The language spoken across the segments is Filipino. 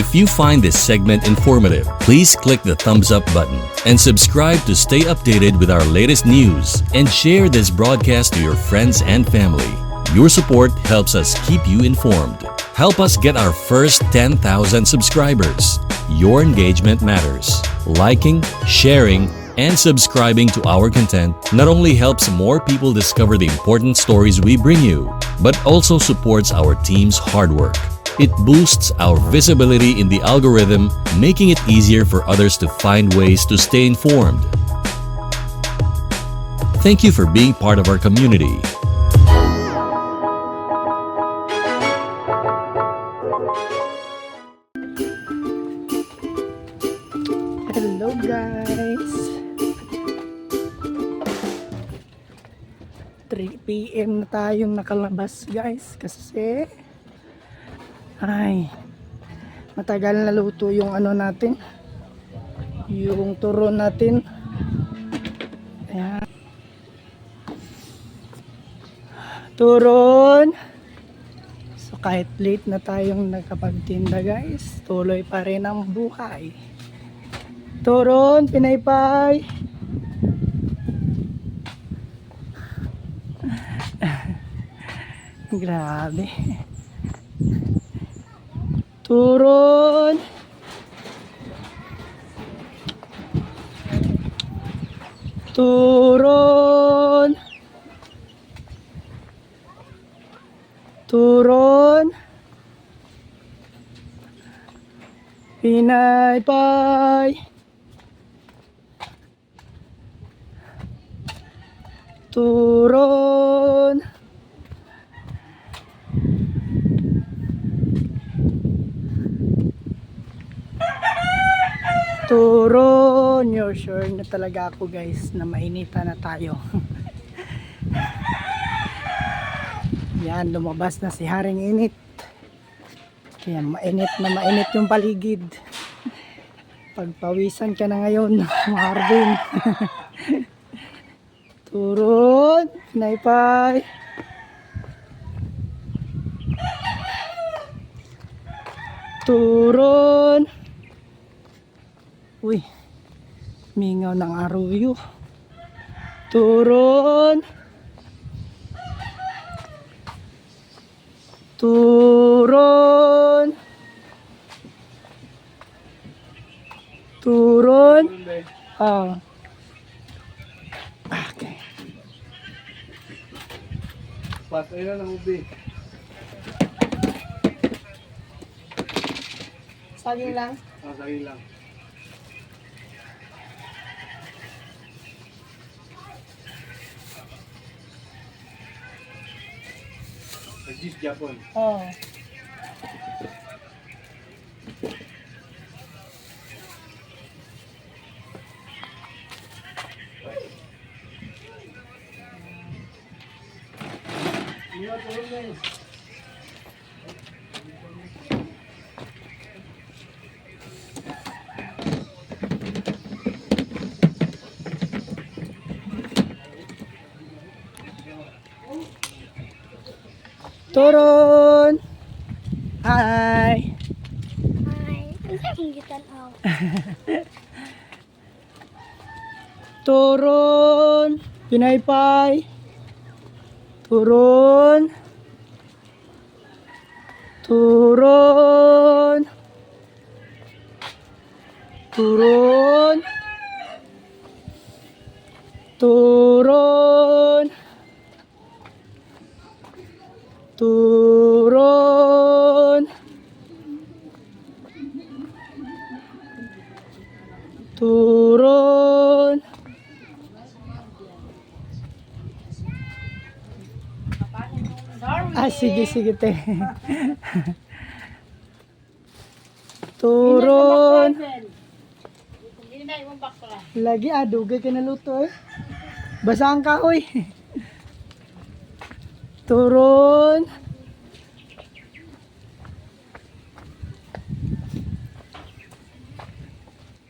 If you find this segment informative, please click the thumbs up button and subscribe to stay updated with our latest news, and share this broadcast to your friends and family. Your support helps us keep you informed. Help us get our first 10,000 subscribers. Your engagement matters. Liking, sharing, and subscribing to our content not only helps more people discover the important stories we bring you, but also supports our team's hard work. It boosts our visibility in the algorithm, making it easier for others to find ways to stay informed. Thank you for being part of our community. Hello guys, 3 PM na tayong nakalabas guys kasi matagal na luto yung ano natin, yung turon natin. Ayan, turon. So kahit late na tayong nakapagtinda guys, tuloy pa rin ang buhay. Turon, pinaypay. Grabe. Turon. Turon. Turon. Pinaypay. Turon. Turon. You're sure na talaga ako guys na mainita na tayo. Yan, lumabas na si Haring Init. Kaya mainit na mainit yung paligid. Pagpawisan ka na ngayon, Marvin. Turon, pinaypay. Turon. Uy, mingaw ng aruyo. Turon. Turon. Turon. Okay. Patay na ng ubi. Saging lang. Saging lang. Nag-gis Japon. Oh. Turon. Hi. Turon. Pinaypay. Turon. Turon. Turon. Turon. Turon. Turon. Sige te. Turon. Lagi dugay ka na luto eh. Basa ang kahoy. Turon.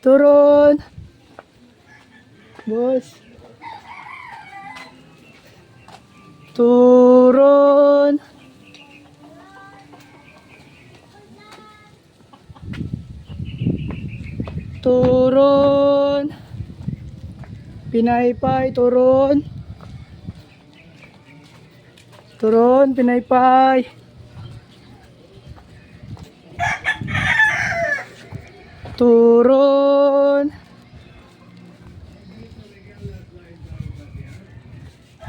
Turon. Boss. Turon. Turon. Pinaypay, turon. Turon, pinaypay. Turon.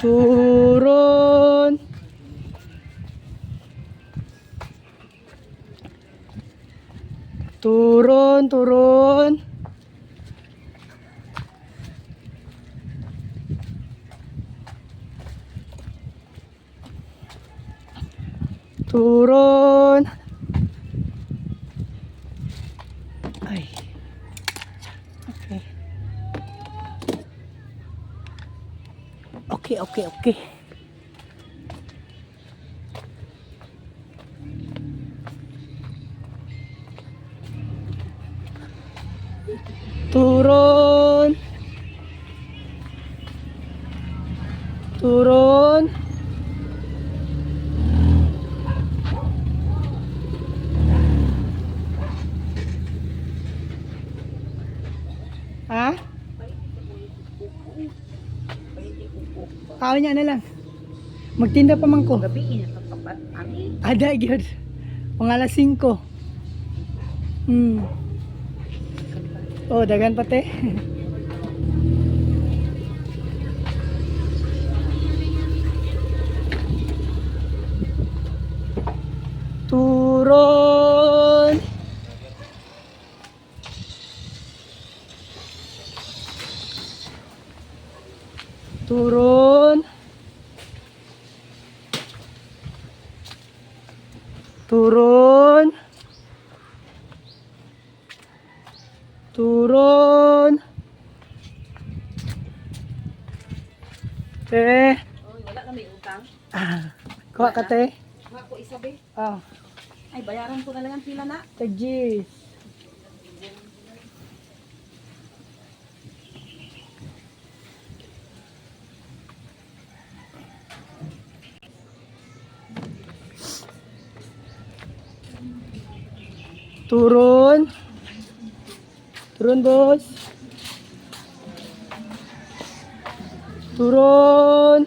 Turon. Turon, turon. Turon. Ay. Okay. Okay. Turon. Turon. Ha? Kao niya na lang. Magtinda pa man ko. Gabi ina kapapat ani. Ada gyud. Mga alas 5. Oh, dagan pati. Turon. Turon. Turon. Turon. Te. Oh, wala na may utang. Kuha ka te. Ako isa be. Ah, Ay bayaran ko na lang ang pila na. tagjis. Turun. Turun, bos. Turun.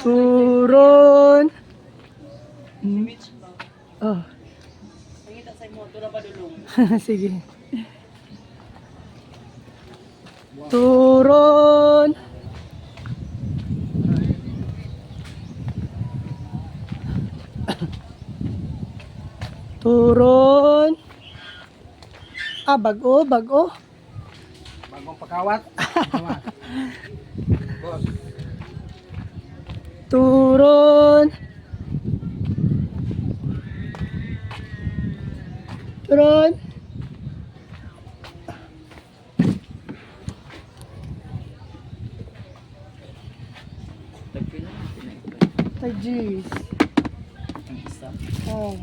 Turun. Oh. Pangita sa mo tura pa dulong. Sige. Turun. Turun. Ah, bago. Bagong pakawat. Boss. Turun. Turun. Tajis. Oh.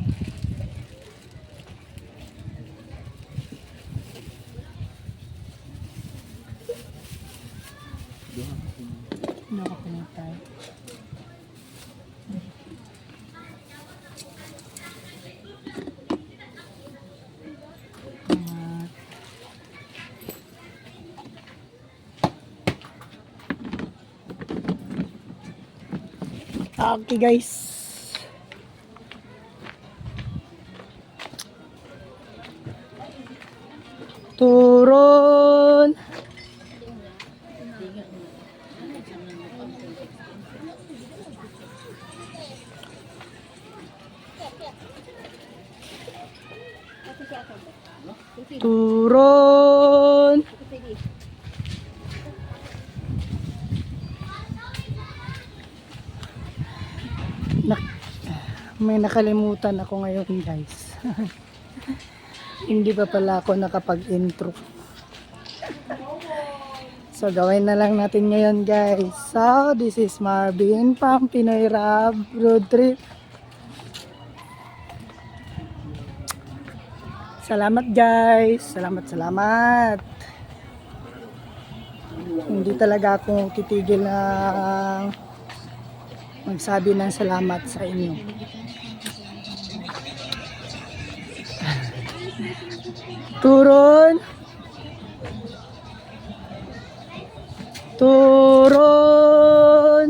Nakapinatay. Okay guys. Turun. Turun. May nakalimutan ako ngayon guys. Hindi pa pala ako nakapag-intro. So gawin na lang natin ngayon guys. So this is Marvin from Pinoy Rab Road Trip. Salamat guys. Salamat. Hindi talaga ako titigil na magsabi ng salamat sa inyo. Turon. Turon.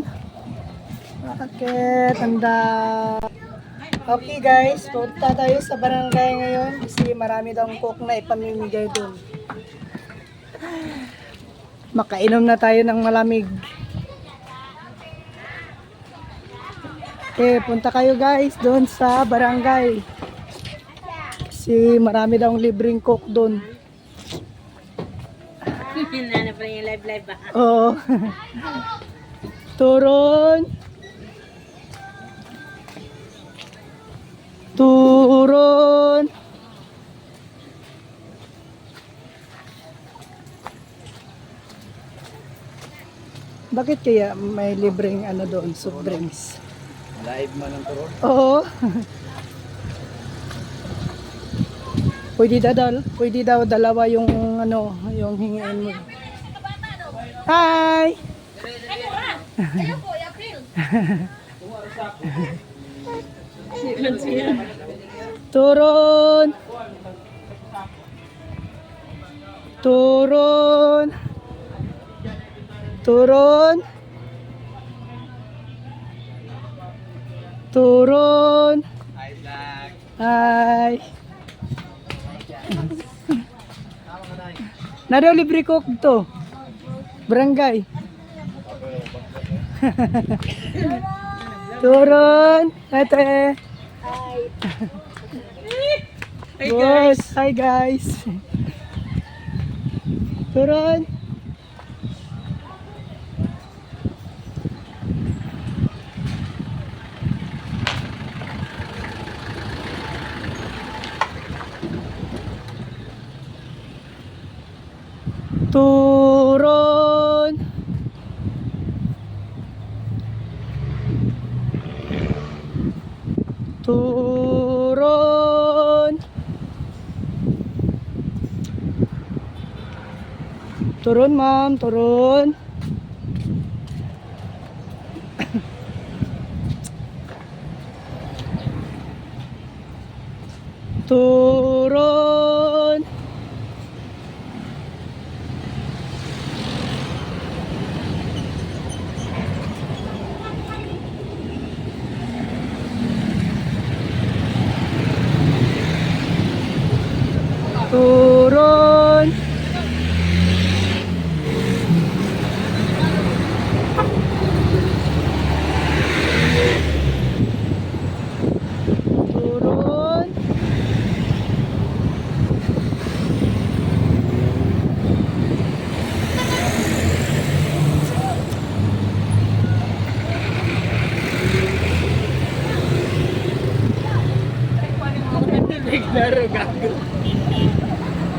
Bakit? Tanda. Okay guys, punta tayo sa barangay ngayon kasi marami daw cook na ipamimigay doon. Makainom na tayo ng malamig. Okay, punta kayo guys doon sa barangay. Kasi marami daw libreng cook doon. Nana pa yung live ba? Oo. Turon. Turon. Bakit kaya may libreng ano doon, soft drinks? Live man ang turon. Oo. Pwede daw dalawa yung ano, yung hingiin mo. Hi. Turon. Turon. Turon. Turon. Hi, vlog. Hi. Naro libre cook to. Barangay. Turon. Ate. Hi. Boss. Hi guys. Turon. Turon. Turon. Turun ma'am, turun. Turun. Turun. Turun.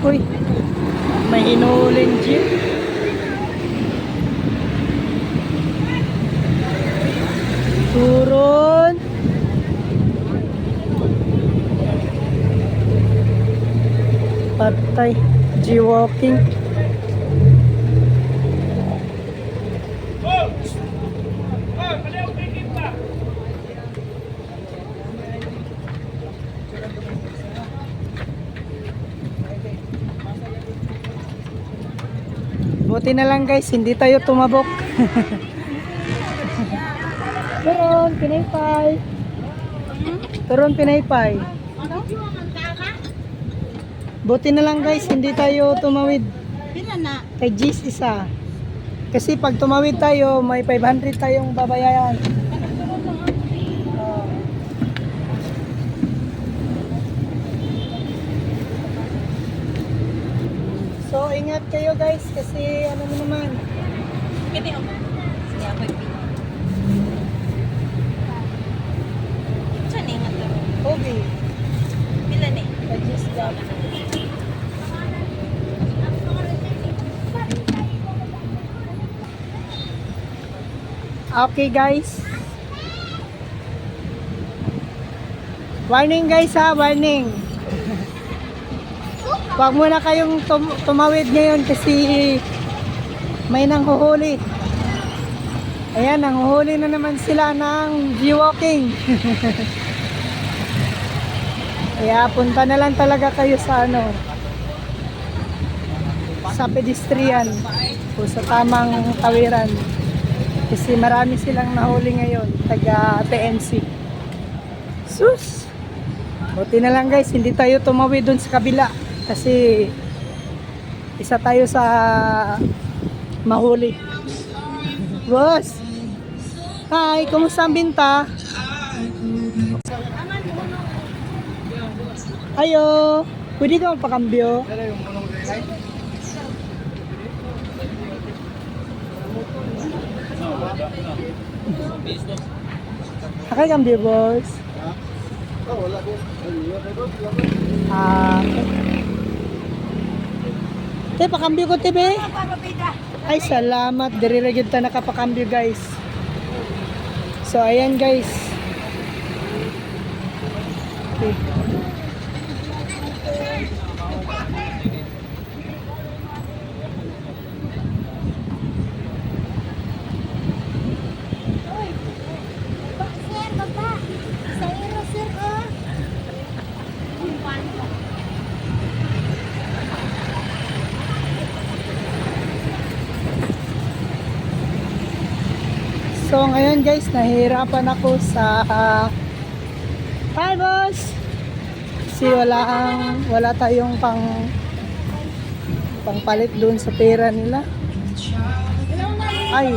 Uy, may hinuling jeep. Turun. Patay. G-walking. Buti na lang guys, hindi tayo tumabok. Turon, pinaypay. Turon, pinaypay. Buti na lang guys, hindi tayo tumawid. Pila na? Kay G's isa. Kasi pag tumawid tayo, may 500 tayong babayaran. So, ingat kayo guys kasi ano mo naman. Pwede ako. Sige ako yung pila. Saan nga to? Okay. Pila ni? Kay G's job. Okay guys. Warning guys ha, warning. Huwag muna kayong tumawid ngayon kasi may nanghuhuli. Ayan, nanguhuli na naman sila ng jaywalking. Kaya punta na lang talaga kayo sa sa pedestrian o sa tamang tawiran. Kasi marami silang nahuli ngayon, taga PNC. Sus! Buti na lang guys, hindi tayo tumawid dun sa kabila. Kasi isa tayo sa mahuli. Boss! Hi! Kumusta ang binta? Ayo! Pwede ka magpakambyo? Akay kambyo, boss? Te, pakambyo ko, tebe. Ay, salamat. Dire-regid ta nakapakambyo, guys. So, ayan, guys. Okay. Sir, baba. Sa iro, sir, oh. So ngayon guys, nahihirapan ako sa hi boss! Kasi wala tayong pangpalit doon sa pera nila. Ay!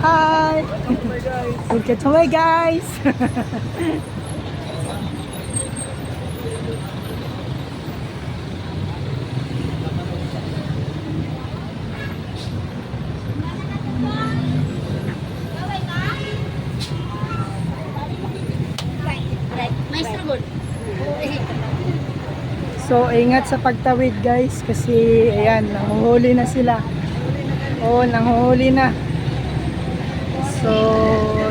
Hi! Welcome to my guys! Maestro good. So, ingat sa pagtawid guys kasi ayan, nanguhuli na sila. Oo, nanguhuli na. So,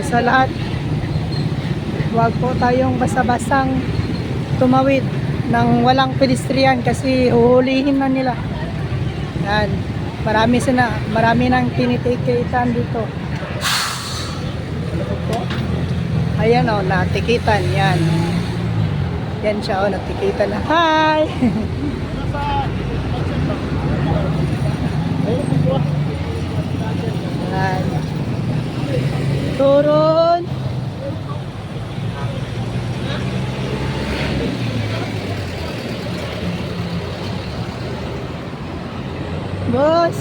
sa lahat, huwag po tayong basta-bastang tumawid ng walang pedestrian kasi huhulihin na nila. Yan. Marami nang tinitikitan dito. Ano po? Ayan o, natikitan. Yan. Yan siya o, natikitan na. Hi! Yan. Turun! Boss!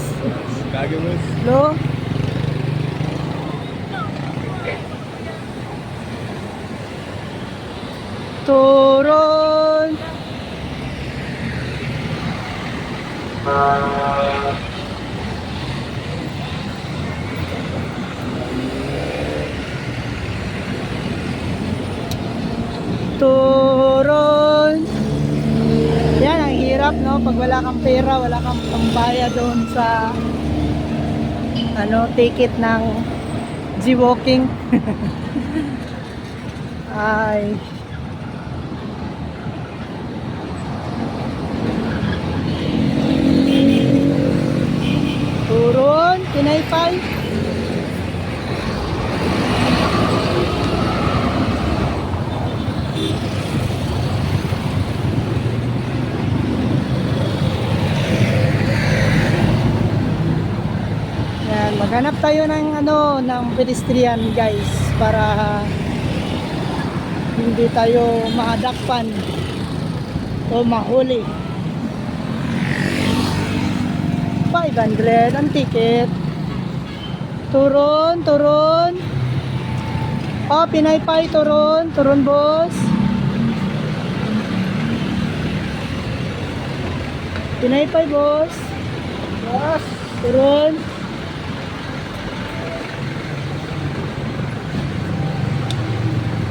Gagawin. Lo? Turun! Turun! Yan, ang hirap no, pag wala kang pera, wala kang pambaya doon sa ticket ng jaywalking. Ay. Turun, Pinaypay. Yan, maghanap tayo ng pedestrian guys para hindi tayo maadakpan o mahuli. 500 ang ticket. Turun, turun. Oh, Pinaypay, turun. Turun, boss. Pinaypay, boss. Boss, turun.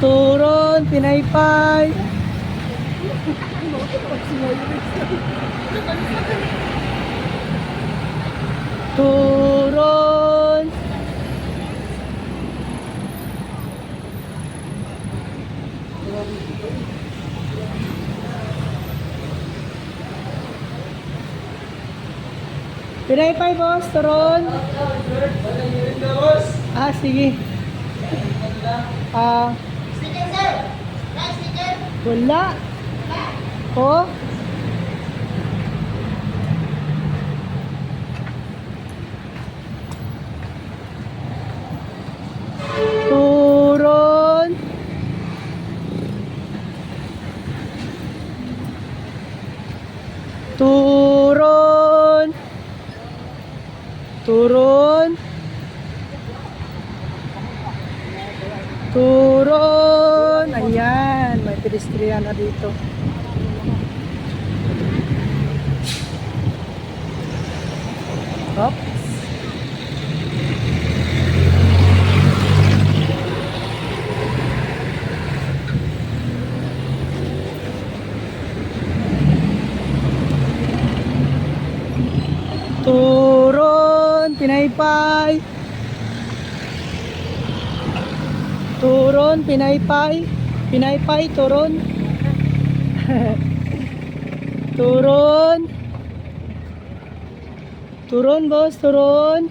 Turun, Pinaypay. Turun. Pinaypay, boss. Turon. Ah, sige. Ah, Sticker, sir. Right, sticker. wala. Oh. Turon. Turon. Turon. Turon. Ayan, may pedestrian na dito. Oops. Turon, pinaypay. Turon, pinaypay. Pinaypay, turon. Turon. Turon, boss, turon.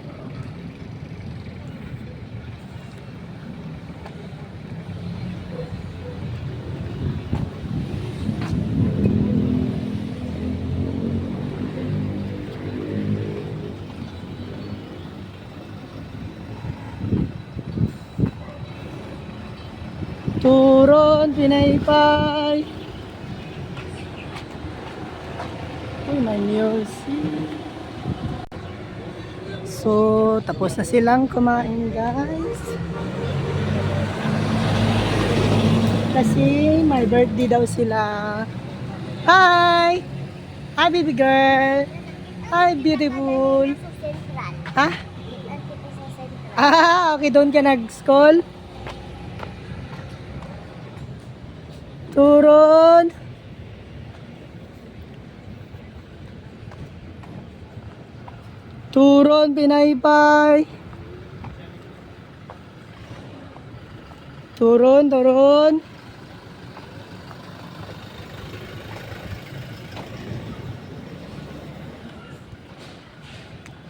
Turon, pinaypay. Uy, may music. So, tapos na silang kumain, guys. Kasi my birthday daw sila. Hi! Hi, baby girl! Hi, beautiful! Sa Central. Ha? Nandito sa Central. Ah, okay, doon ka nag-school? Turon! Turon, pinaypay! Turon, turon!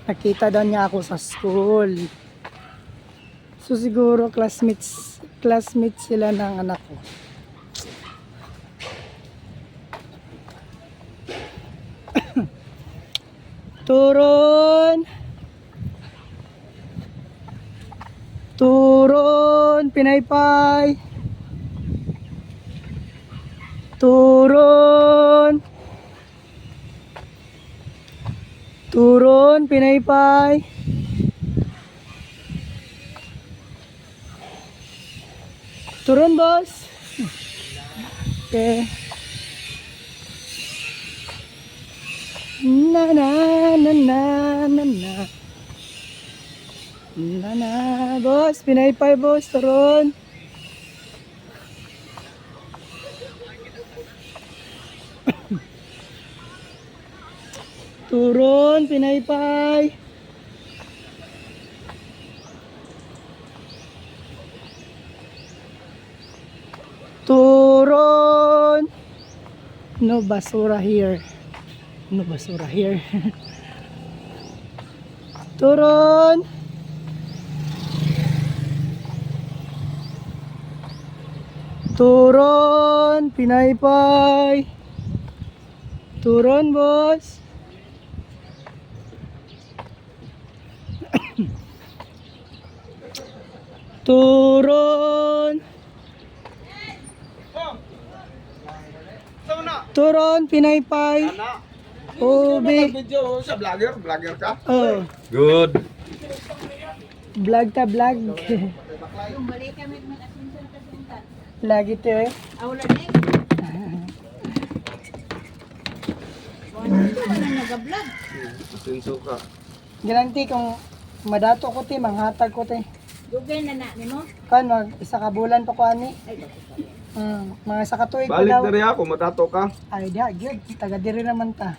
Nakita daw niya ako sa school. So siguro classmates sila ng anak ko. Turon. Turon, pinaypay. Turon. Turon, pinaypay. Turon, boss. Okay. Na na na na na na. Na na, boss, pinaypay, boss, turon. Turon, pinaypay. Turon. No basura here. No basura here. Turon. Turon, pinaypay. Turon, boss. Turon. Turon, pinaypay. Ube. Video sa vlogger? Vlogger ka? Oh, Good. vlog ta vlog. Balik kami mag-asinsan ka suntan. Lagi to eh. Awala na eh. Wala na nag-vlog. Asinso ka. Garanti kung madato ko ti, manghatag ko ti. Dugay na ni mo. Kan mag isa ka bulan pa ko ani. Ay, bakit? Mga isa ka tuig pa Balik daw. na rin ako, matato ka. Ay, di gyud, taga diri naman ta.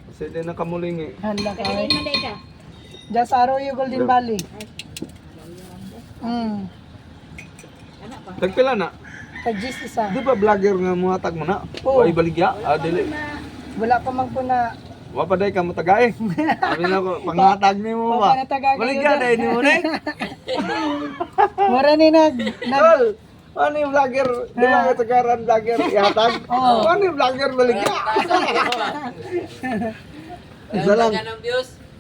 Kasi di na kamuling eh. Handa ka. Kaya na day ka. Diyan sa Arroyo Golden Valley. Anak pa. Tagpila na. Kajis isa. Di ba vlogger nga mga tag mo na? Oo. Ay baligya? Ah, dili. Wala pa man po na Wapaday ka mo tagay. Sabi na ko, pangatag ni mo ba? Papanatagay kayo Baligyan doon. eh, ni mo na Mura ni nag Tol, ano yung vlogger? Di ba katagaran vlogger ihatag? Oo. Ano yung vlogger baligyan? Isa lang.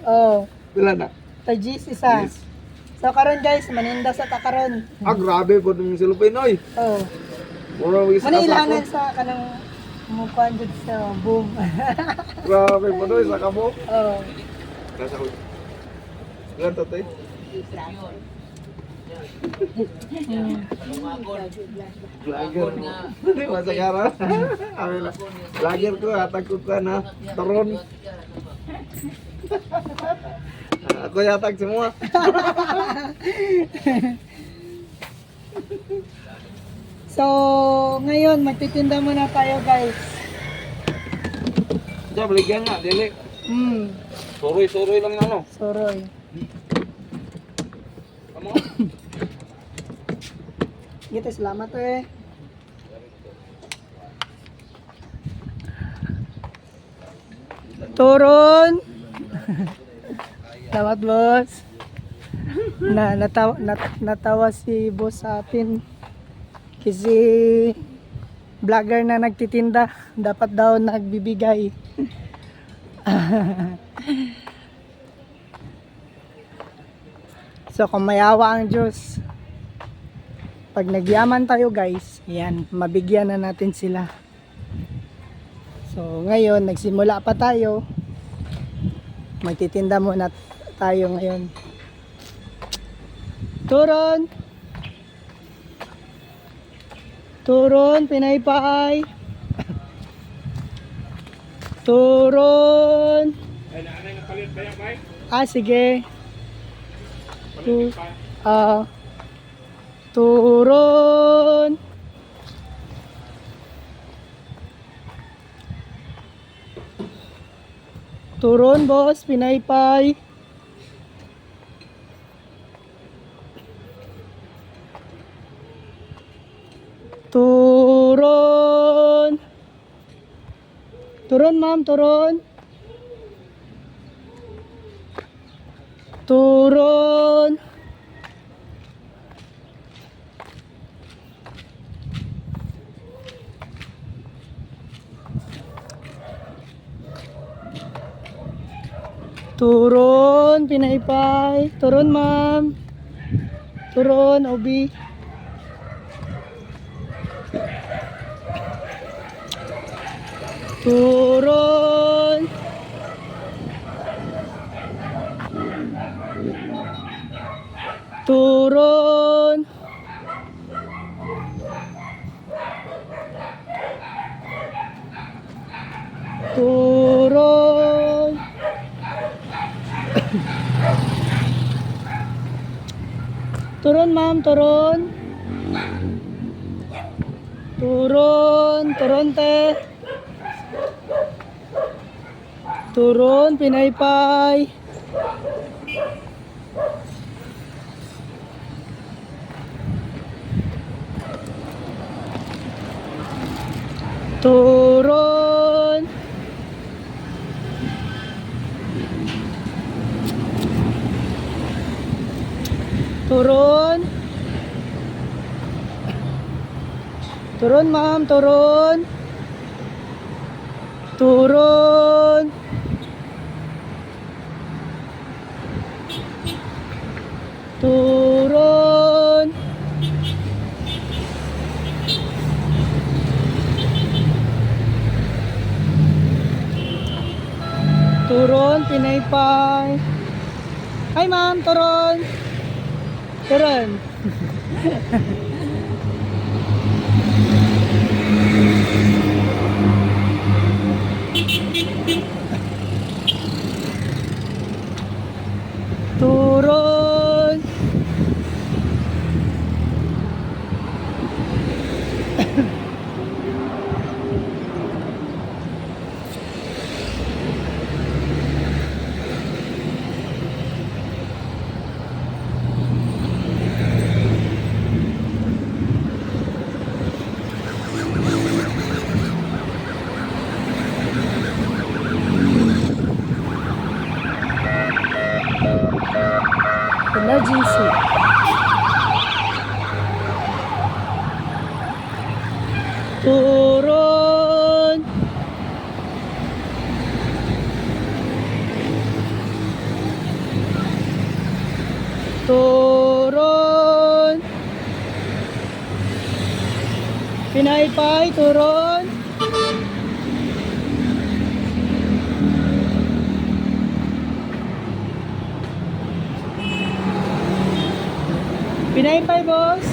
oh, Sila na. tagis isa. Yes. So karon guys, maninda sa takaron. Ah, grabe po nung silupin, oy. Oh. Mura wis ka Manilangan sa sa kanang mukuan jud sa boom. Grabe po doy sa kamo. oh. Nasa ko. Ilan to, tay? Vlogger. Hindi masagaran. Vlogger ko, hatag ko ka na. Taron. Ako yatag semua. So, ngayon magtitinda muna tayo guys. Diyan, baligyan nga, dili. Suroy-suroy lang ano. Soroy. Kamu? Gitu, salamat eh. Turun. Salamat boss. Natawa si boss sa atin. Kasi vlogger na nagtitinda, dapat daw nagbibigay. So kung mayawa ang Diyos, pag nagyaman tayo guys, yan, mabigyan na natin sila. So ngayon, nagsimula pa tayo. Magtitinda muna tayo ngayon. Turon! Turon, pinaypay! Turon! Ah, sige. Turon! Turon, boss, pinaypay. Turon. Turon, ma'am, turon. Turon. Turon, pinaypay. Turon, ma'am. Turon, obi. Turon. Turon. Turon. Turon, ma'am, turon. Turon, turon, te. Turon, pinaypay. Turon. Turon. Turon, ma'am, turon. Turon. Turon. Turon, pinaypay. Hi, ma'am, turon. Turon. Turon. Emergency. Turun. Turun. Pinaypay, turun. Pinaypay, boss.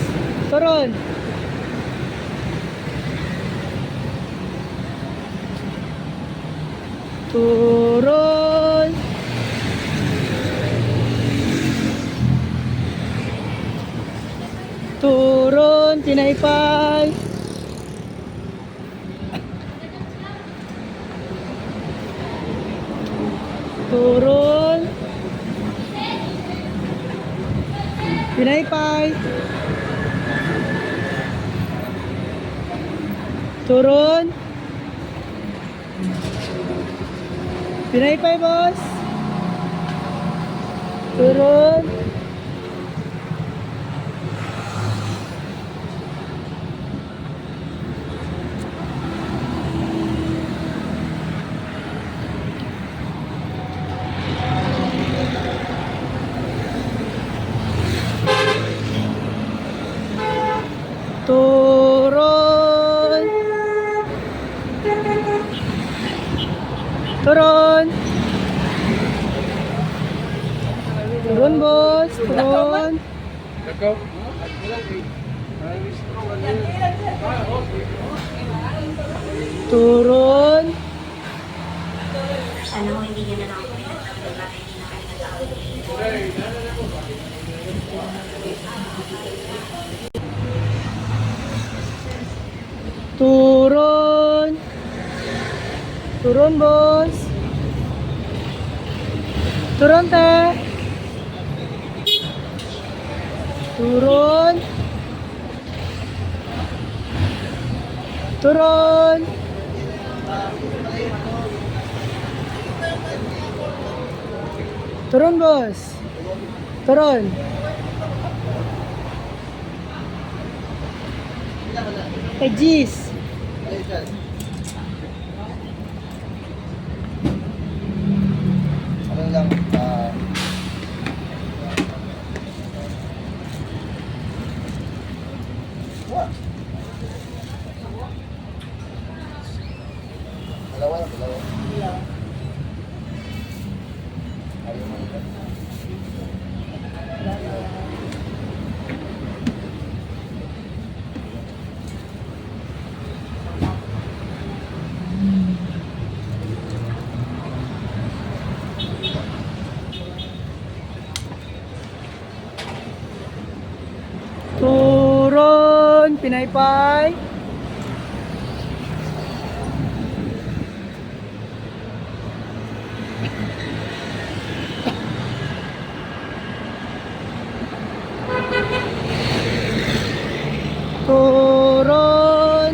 Turun. Turun. Turun, tinaypay. Turun. Tinaypay. Turun. Pinaypay, boss. Turun. Turun. Turun. Turun, boss. Turun. Turun. Sana ko hindi nyo na lang ako pinagtanggol na hindi na kayo nag-aaway. Turun. Turun, boss. Turun, te. Turun. Turun. Turun, boss. Turun. Jis. Ano lang, what? Dalawa lang, dalawa. Ayaw mo nito. Turun, pinaypay. Turun.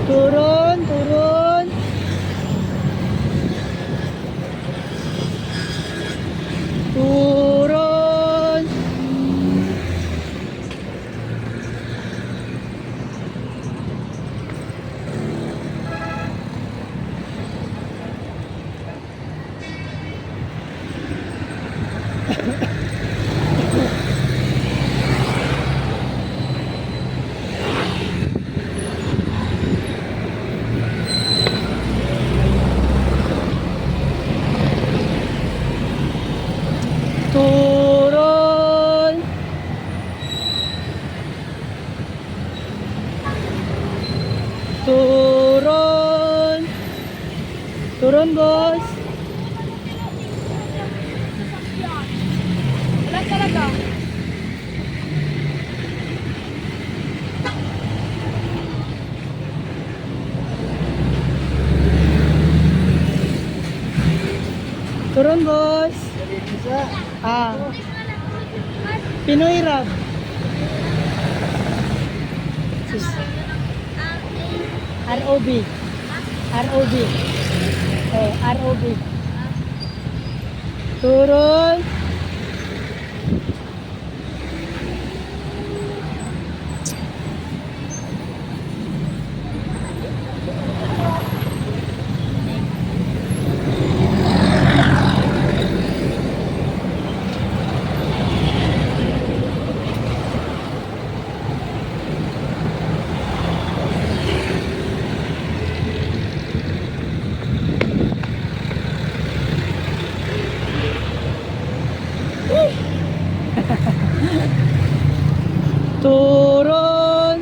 Turun, turun. Turun. Turun. Turun. Turun, boss. Wala talaga. Tapos, Pinoy Rap. ROB. ROB. Oh, ROB. Turun. Turun.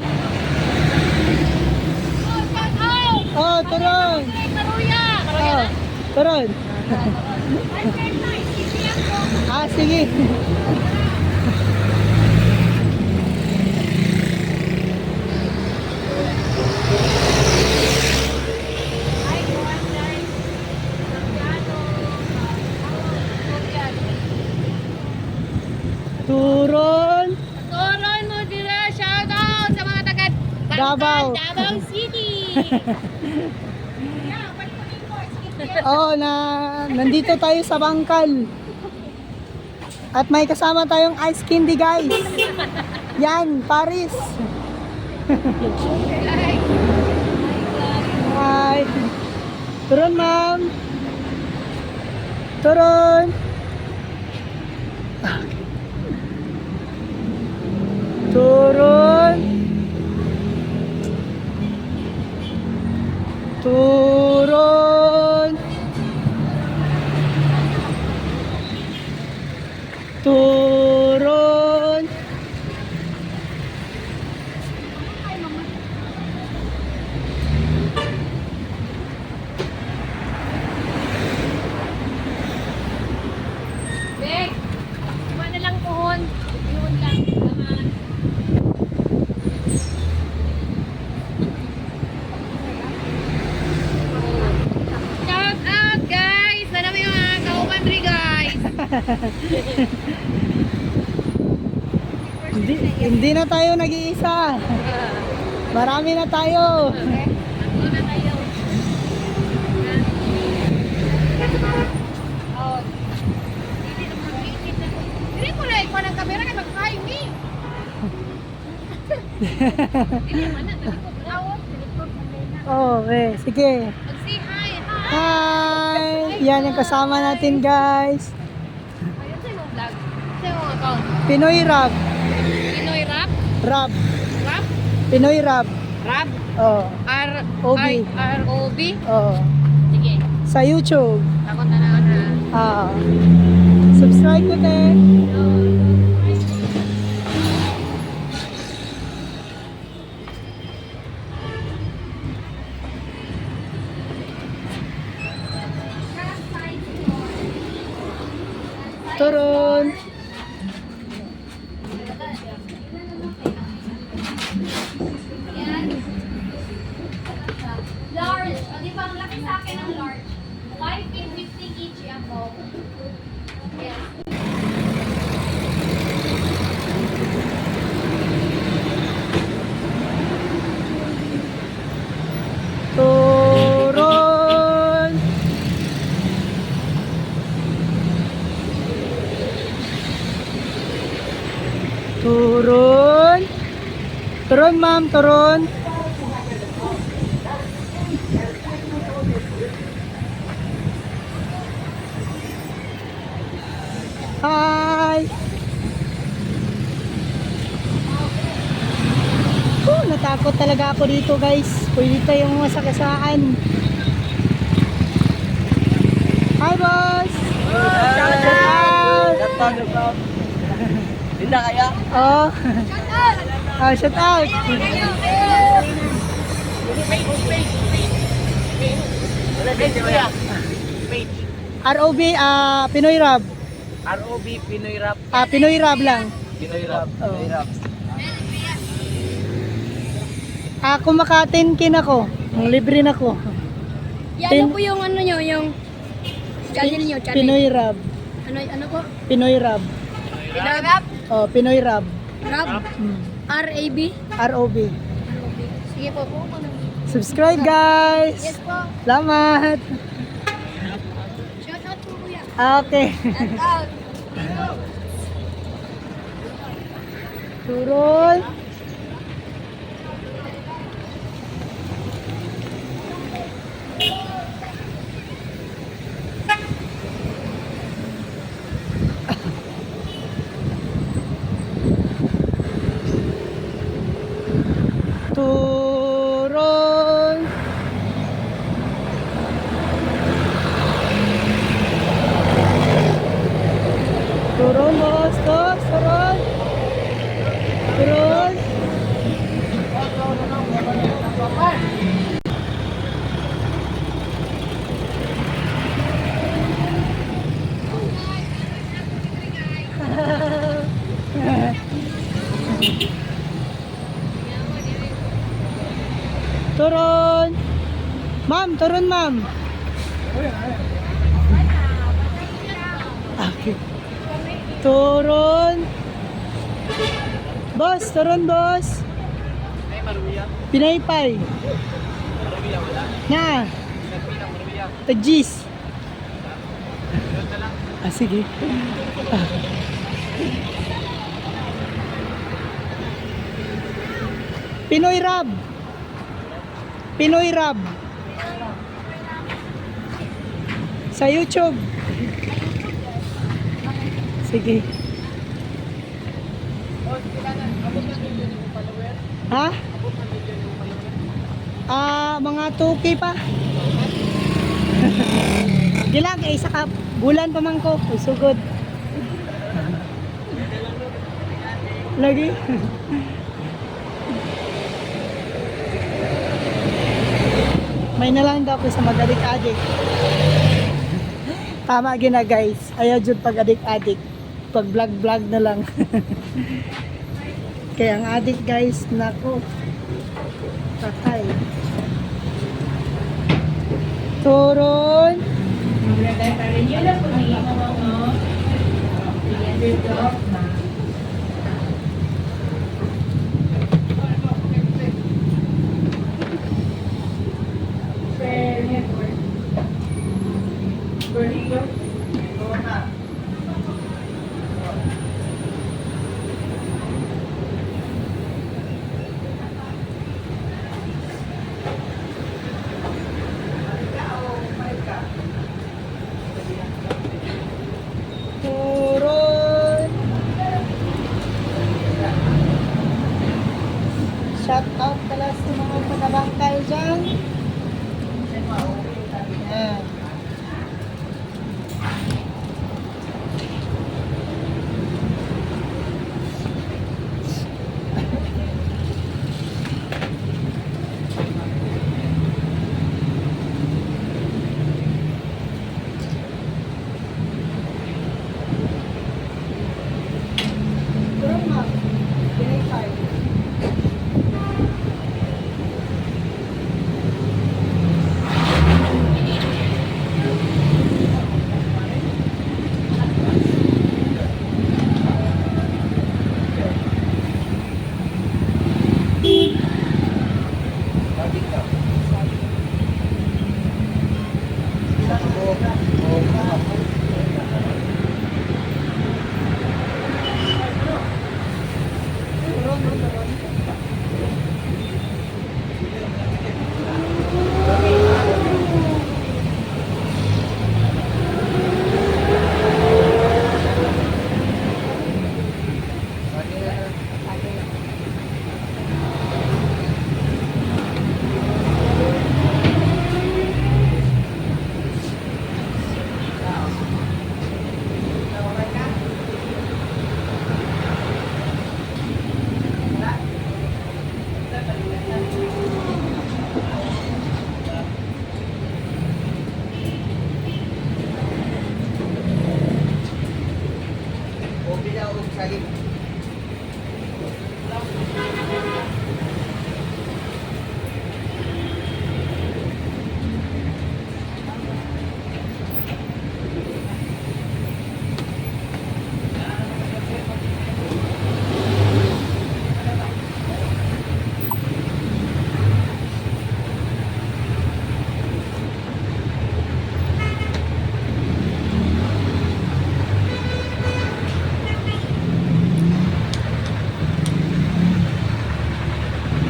Oh, turun. Oh, turun. Sige. Turun. Turon mo dire, shoutout sa mga taga Davao. Davao City. Oh, nandito tayo sa Bangkal. At may kasama tayong ice candy, guys. Yan, Paris. Hi. Turun, ma'am. Turun. Turun. Turun. Turun. Bek, iwan na lang pohon. Iwan lang. Naman. Shout out guys! Marami yung mga kaubandri guys! Hindi na tayo nag-iisa. Marami na tayo. Tatlo na tayo. Oh. Hindi mo na ikaw ng kamera kay mag-hi me. Hindi man na, talikod awot, talikod na. Oh, sige. Mag-say hi. Hi! Yan yung kasama natin, guys. Ayun sa yung vlog. Sa yung account. Pinoy Rap. Pinoy Rap? Rap. Rap? Pinoy Rap. Rap? Oh. OB. R-O-B? Oh. Sige. Sa YouTube. Takot na lang na. Subscribe ko, te. Turun. Large. O, di ba? Ang laki sa akin ng large. 5.50 each ako. Yes. Turun. Turun. Turun, ma'am. Turun. Hi. Natakot talaga ako dito, guys. Pwede tayong masakasaan. Hi, boss. Shout out. Hindi na kaya? Oh. Shout out. ROB, Pinoy Rap. ROB, Pinoy Rap. Pinoy Rap lang. Pinoy Rap. Pinoy Rap. Kumakatin ako. Libre na ko. Yan po yung ano nyo, yung channel nyo, channel. Pinoy Rap. Ano po? Pinoy Rab. Rab? Oh, Pinoy Rab. Rab? Hmm. R-A-B? ROB. Sige po po. Subscribe guys! Yes po. Salamat! Shout out po kuya. Okay. Shout out. Turol. Turol. Turol, boss, boss, turol. Turol. Turun. Ma'am, turun ma'am. Okay. Turun. Boss, turun boss. Pinaypay. Na. Tajis. Ah, sige. Ah. Pinoy Rab. Pinoy Rab. Sa YouTube. Sige. Ha? Mga 2K pa. Gilang, isa ka. Bulan pa man ko. Ay, sugod. Lagi. May nalang daw ko sa mag-adik-adik. Tama gina guys. Ayaw dyan pag adik-adik. Pag vlog-vlog na lang. Kaya ang adik guys, nako. Patay. Turun. Turun. Shout out pala sa mga taga-bangkay dyan. Ayan. Turun ma'am. Pinaypay.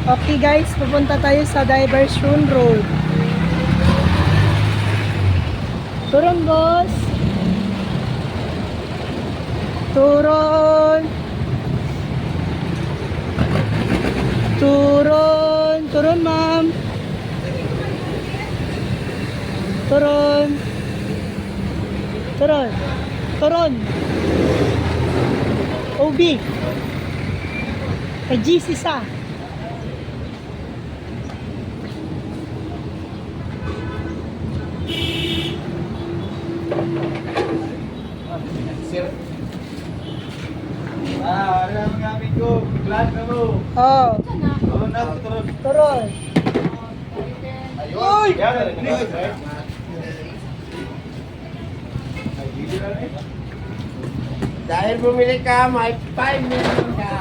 Okay guys, pupunta tayo sa Diversion Road. Turun boss. Turun. Turun. Turun ma'am. Turun. Turun. Turun. OB. Kay GC sa. Sir. Ano ang mga amigo? Glad na mo. Oh. Oo na, turun. Turun. Uy! Dahil bumili ka, may 5 million ka.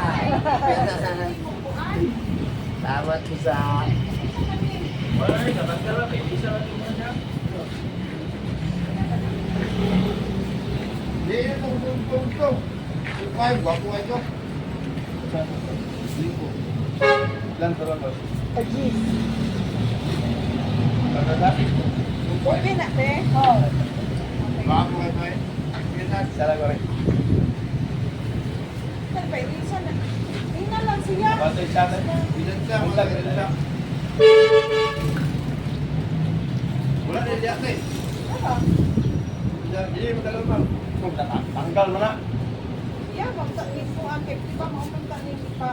Salamat po sa... Hindi, itong. 5, wako kayo. Lan turun boss. Pag-GC. Pwede na, te. Oh. Wako kayo, eh. Salah ko rin. Bantay sa atin. Bilan ka, bilan ka. Wala na diyan, te. Hindi mo talaga ma'am. Tanggal mo na. Ya, magtakip po ang di ba mo magtakip pa.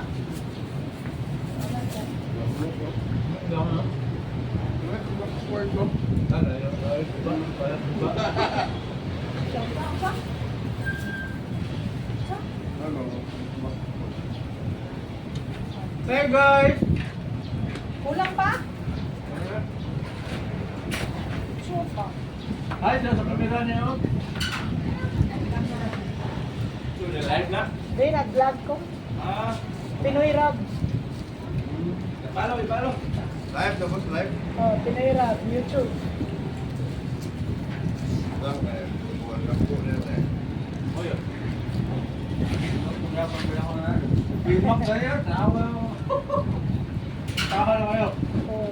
Hey guys! Kulang pa? Sure pa. Hi, sa kamera niyo. Live na? Hindi, nag-vlog ko. Ah, Pinoy Rab. follow, follow. Live, tapos live. Oh, Pinoy Rab, YouTube. Lang, buwan lang po na tayo. Oh, yun. Bimak kayo, tawa. Tawa na kayo. Oh.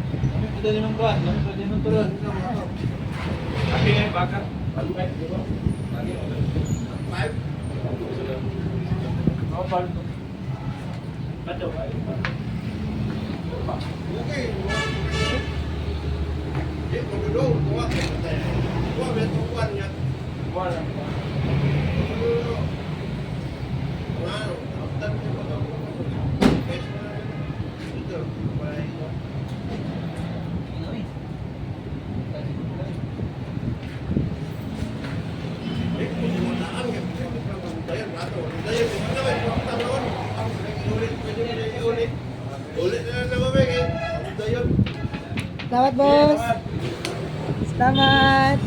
Kami pwede naman ba? Kami pwede naman tulad. Kami ngayon, bakit? Palupay, di ba? Live? Ako, paano? Bato, Okay. Hindi, magulong. Kuha kayo tayo. Kuha, may tukuan niya. Wala. Wow, after ko ba? Ito, bye. Ulit na lang naman, ito yun. Selamat bos. Selamat.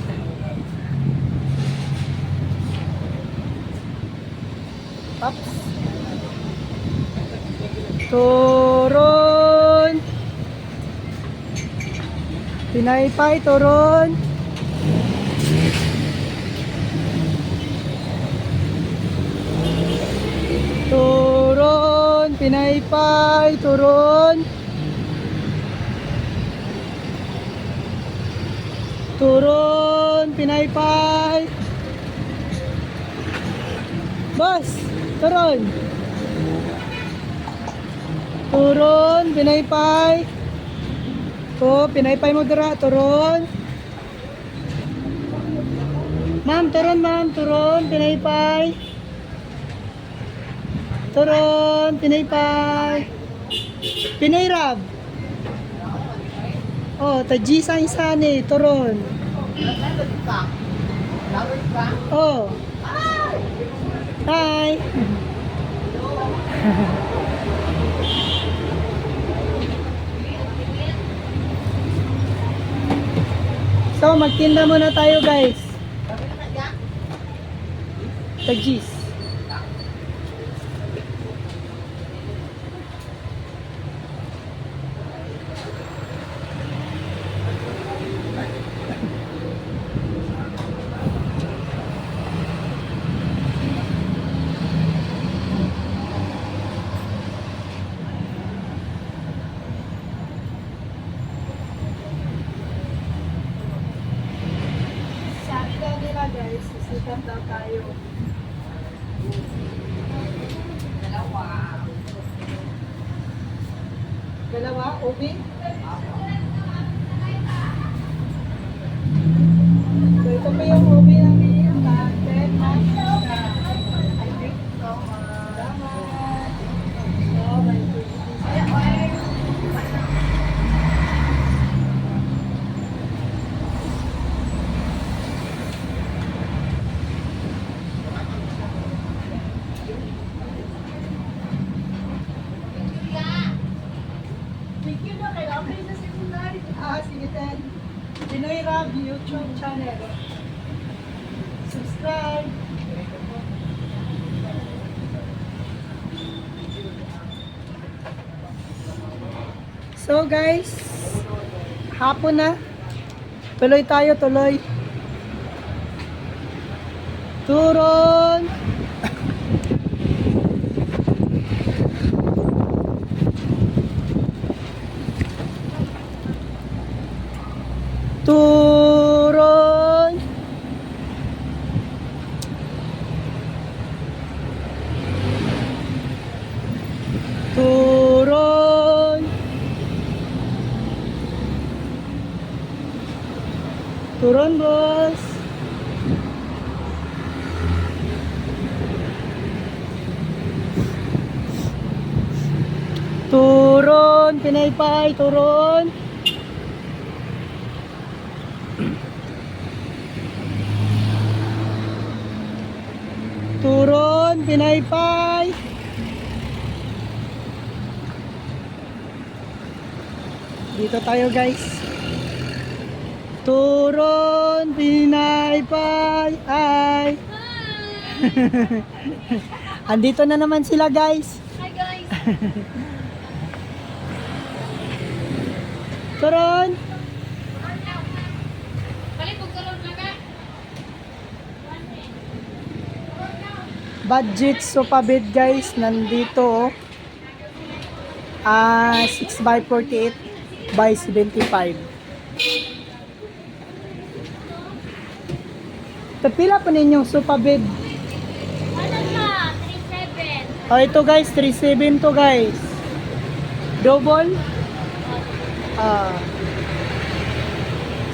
Ups. Turun. Pinaypay, turun. Turun, pinaypay, turun. Turun, pinaypay. Boss, turun. Turun, pinaypay. Oh, pinaypay mo dira, turun. Ma'am, turun, pinaypay. Turun, pinaypay. Pinoy Rab. Oh, taji sani, turun. Oh. Hi. So, magtinda muna tayo, guys. Tajis. Sisikat daw tayo. Dalawa, ubi? So ito po yung ubi namin. Ten months na. I think so. Salamat. So, may thank you na kay Amay sa secondary. Sige, Ten. Pinoy Rab YouTube channel. Subscribe. So guys, hapon na. Tuloy tayo, tuloy. Turon. Turon. Turon. Turon, boss. Turon, Pinaypay, turon. Turon, Pinaypay. Dito tayo, guys. Turon, Pinaypay. Ay. Andito na naman sila, guys. Hi guys! Turon. Palipog tulog na ka? Budget sofa bed, guys. Nandito, 6x48 by 75. Tapila pa ninyong sofa bed. Ano na? 3-7. Oh, ito guys, 3.7 to guys. Double.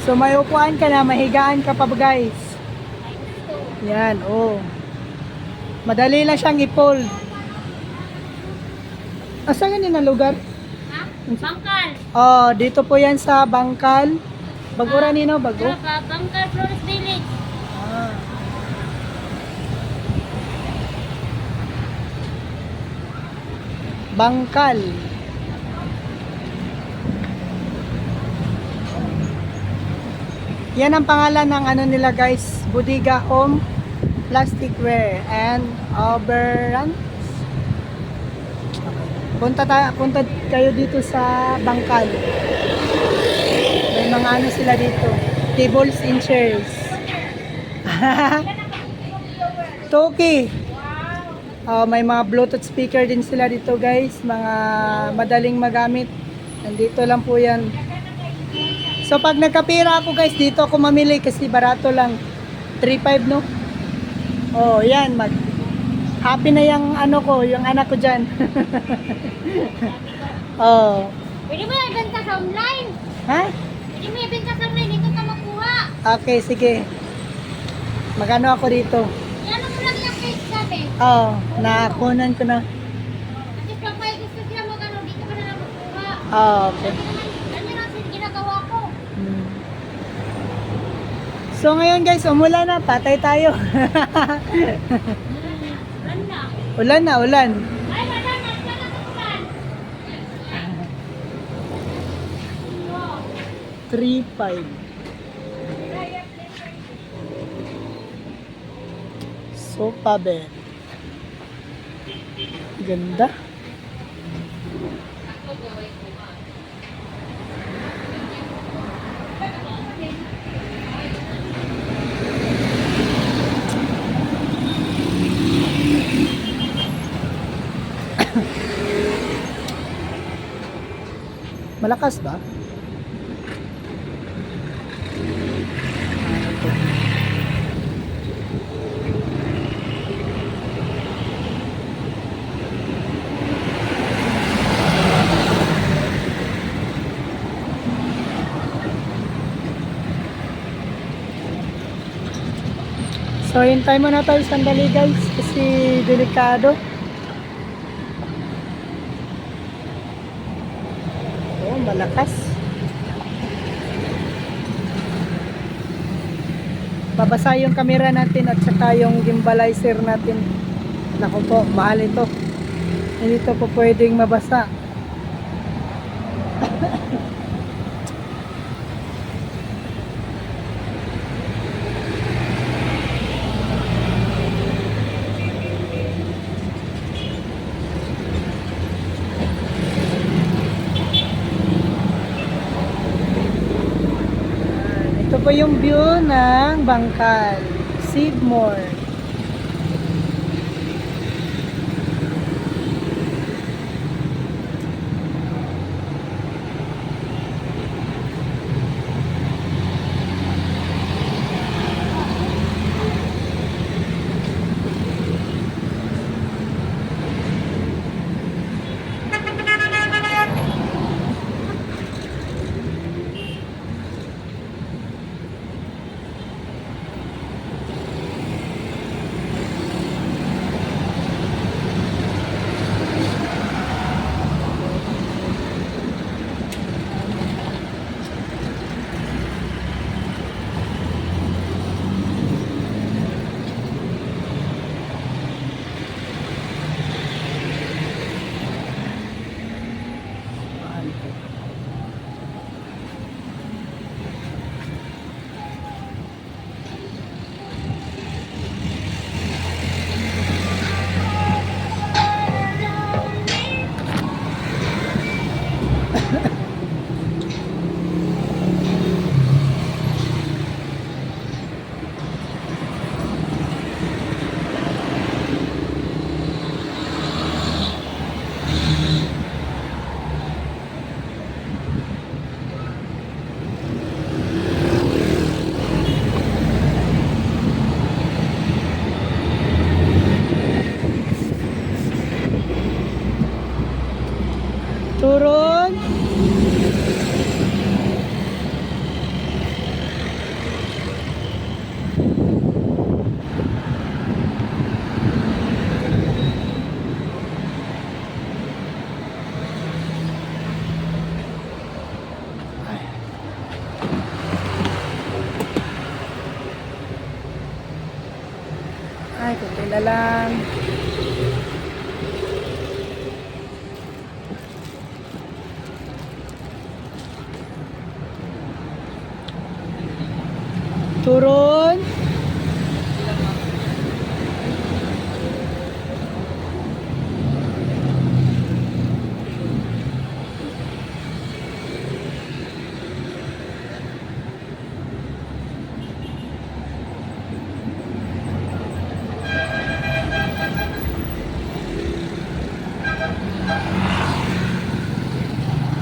So may upuan ka na, mahigaan ka pa ba guys? Yan, oh. Madali lang siyang i-fold. Asa nga na lugar? Ha? Bangkal! Oh, dito po yan sa Bangkal. Bagura nino, bago? Bangkal Flores Village. Ah. Bangkal. Yan ang pangalan ng ano nila guys, Bodega Home Plasticware and Overruns. Punta kayo dito sa Bangkal. May mga ano sila dito, tables and chairs. Toki. May mga Bluetooth speaker din sila dito guys, mga madaling magamit. Nandito lang po yan. So pag nagkapira ako guys, dito ako mamili kasi barato lang. 3.5 no? Oh, yan. Happy na yung ano ko, yung anak ko dyan. Oh. Pwede mo ibenta sa online. Ha? Pwede mo ibenta sa online. Dito ka makuha. Okay, sige. Magano ako dito? Ano mo lang yung page sabi? Oh, nakunan ko na. Kasi pag may gusto sila magano, dito ka na lang makuha. Oh, okay. Ano lang ginagawa ko? So ngayon guys, umulan na, patay tayo. Ano na? Ulan na, ulan. Ay, wala na. Wala na ulan. 3.5. Sofa bed. Ganda. Malakas ba? So, hintay muna tayo sandali guys kasi delikado. Oh, malakas. Babasa yung camera natin at saka yung gimbalizer natin. Naku po, mahal ito. Hindi ito po pwedeng mabasa. Ito po yung view ng Bangkal, Sidmore. Turun. Ay, kunti na lang. Turun.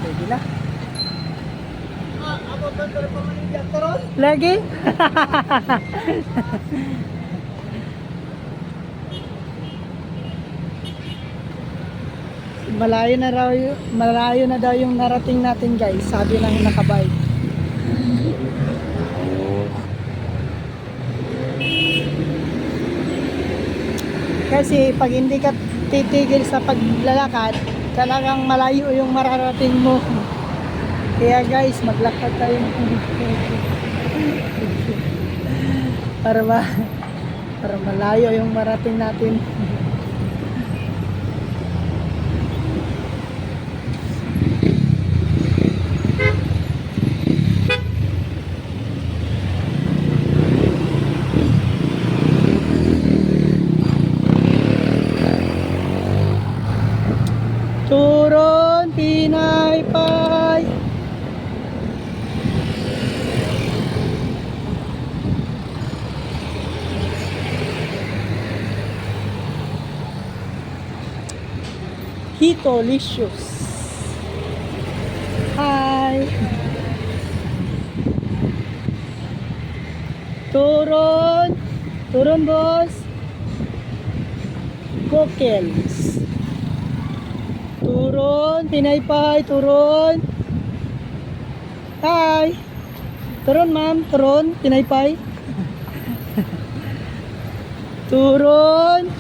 Pwede na. Ako ba pero pamanigyan ko ron? Lagi? Malayo na daw yung narating natin guys, sabi ng nakabike. Kasi pag hindi ka titigil sa paglalakad, talagang malayo yung mararating mo. Kaya guys, maglakad tayo. para malayo yung marating natin. Turun, Pinaypay. Hitolicious. Hi. Turun. Turun, boss. Kokels. Turun, Pinaypay, turun. Hi. Turun, ma'am. Turun, Pinaypay. Turon.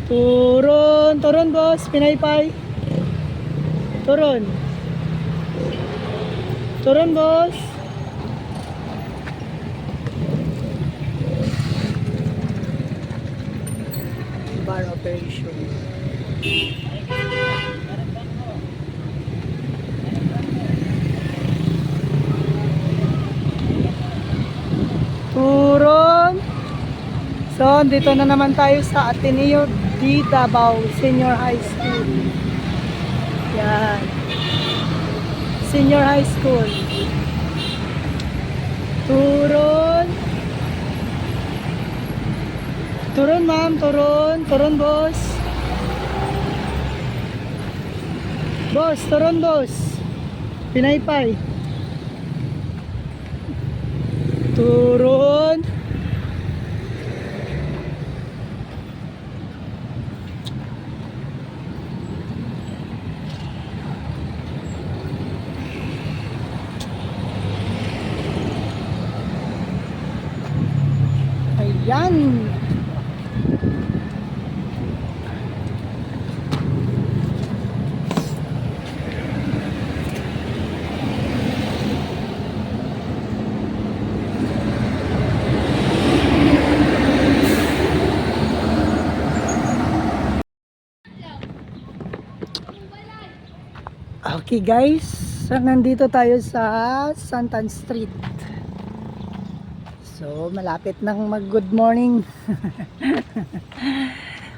Turon. Turon, boss. Pinaypay. Turon. Turon, boss. Bar operation. Turon. So, dito na naman tayo sa Ateneo di Davao Senior High School. Yan. Senior High School. Turon. Turon, ma'am. Turon. Turon, boss. Boss, turon, boss. Pinaypay. Turon. Ayan. Okay guys, so nandito tayo sa Santan Street. So malapit nang mag good morning.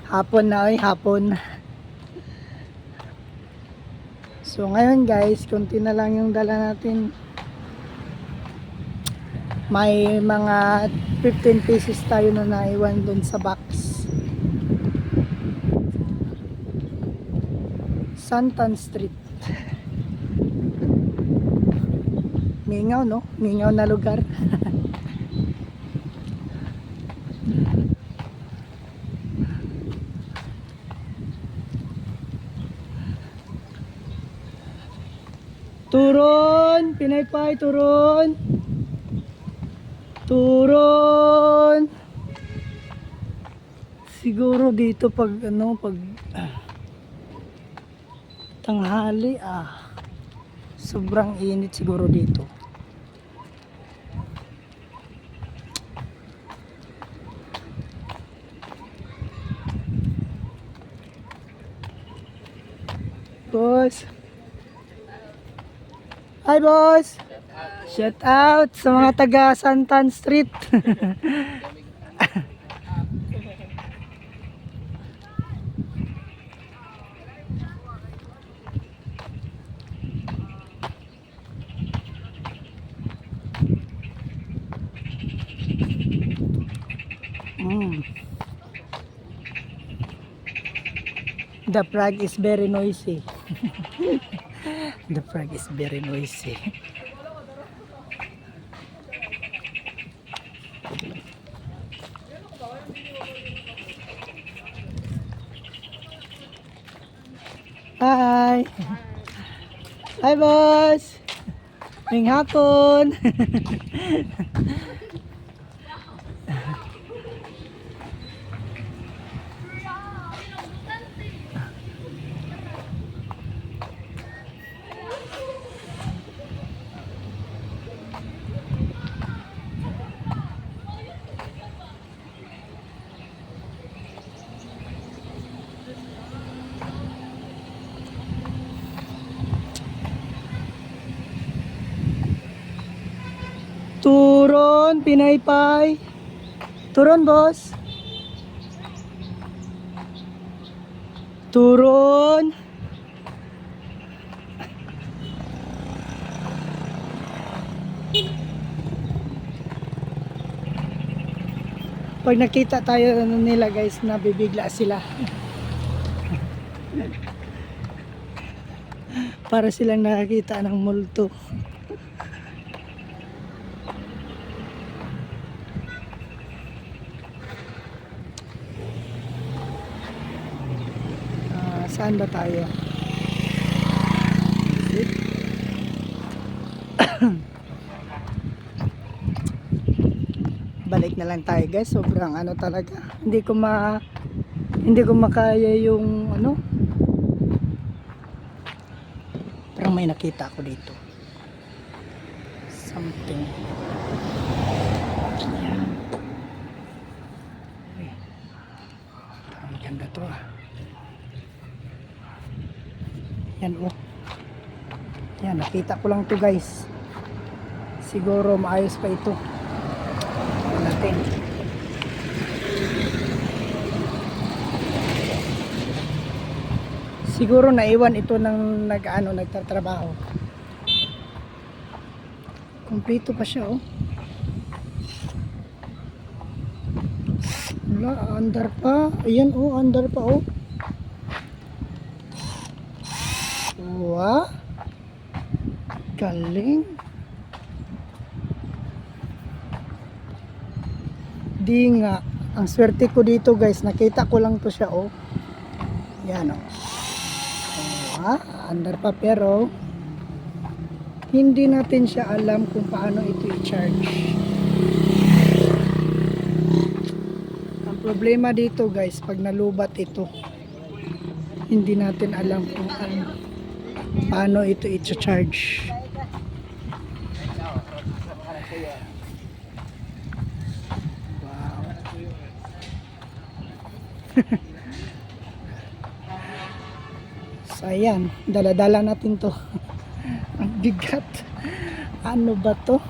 Hapon na, hapon. So ngayon guys, konti na lang yung dala natin. May mga 15 pieces tayo na naiwan dun sa box. Santan Street. Mingaw, no? Mingaw na lugar. Turon, Pinaypay, turon. Turon. Siguro dito pag tanghali sobrang init siguro dito. Boss. Hi boss. Shout out sa mga taga Santan Street. The frog is very noisy. The frog is very noisy. Hi. Hi boss. Ngayong hapon. Turon, Pinaypay. Turon, boss. Turon. Pag nakita tayo nila guys, nabibigla sila. Para silang nakakita ng multo. Saan ba tayo? balik na lang tayo guys. Sobrang ano talaga. Hindi ko makaya yung ano. Parang may nakita ako dito. Something. Yan. Uy. Parang maganda to ah. Yan oh. Yan, nakita ko lang to guys. Siguro maayos pa ito. Natin. Siguro naiwan ito ng nagtatrabaho. Kompleto pa siya oh. Wala, andar pa. Ayan oh, andar pa oh. Wow. Galing. Di nga. Ang swerte ko dito guys. Nakita ko lang to siya oh. Yan oh. Andar pa pero hindi natin siya alam kung paano ito i-charge. Ang problema dito guys, pag nalubat ito, hindi natin alam kung paano ito i-charge. Wow. So ayan, dala-dala natin to. Ang bigat. Ano ba to?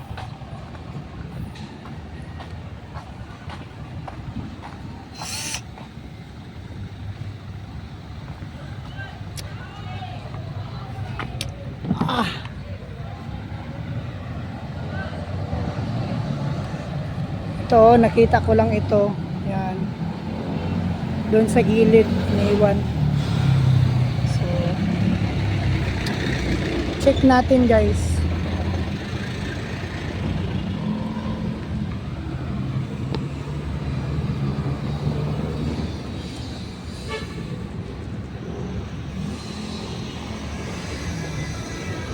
Ito, nakita ko lang ito. Yan. Doon sa gilid, naiwan. Check natin guys.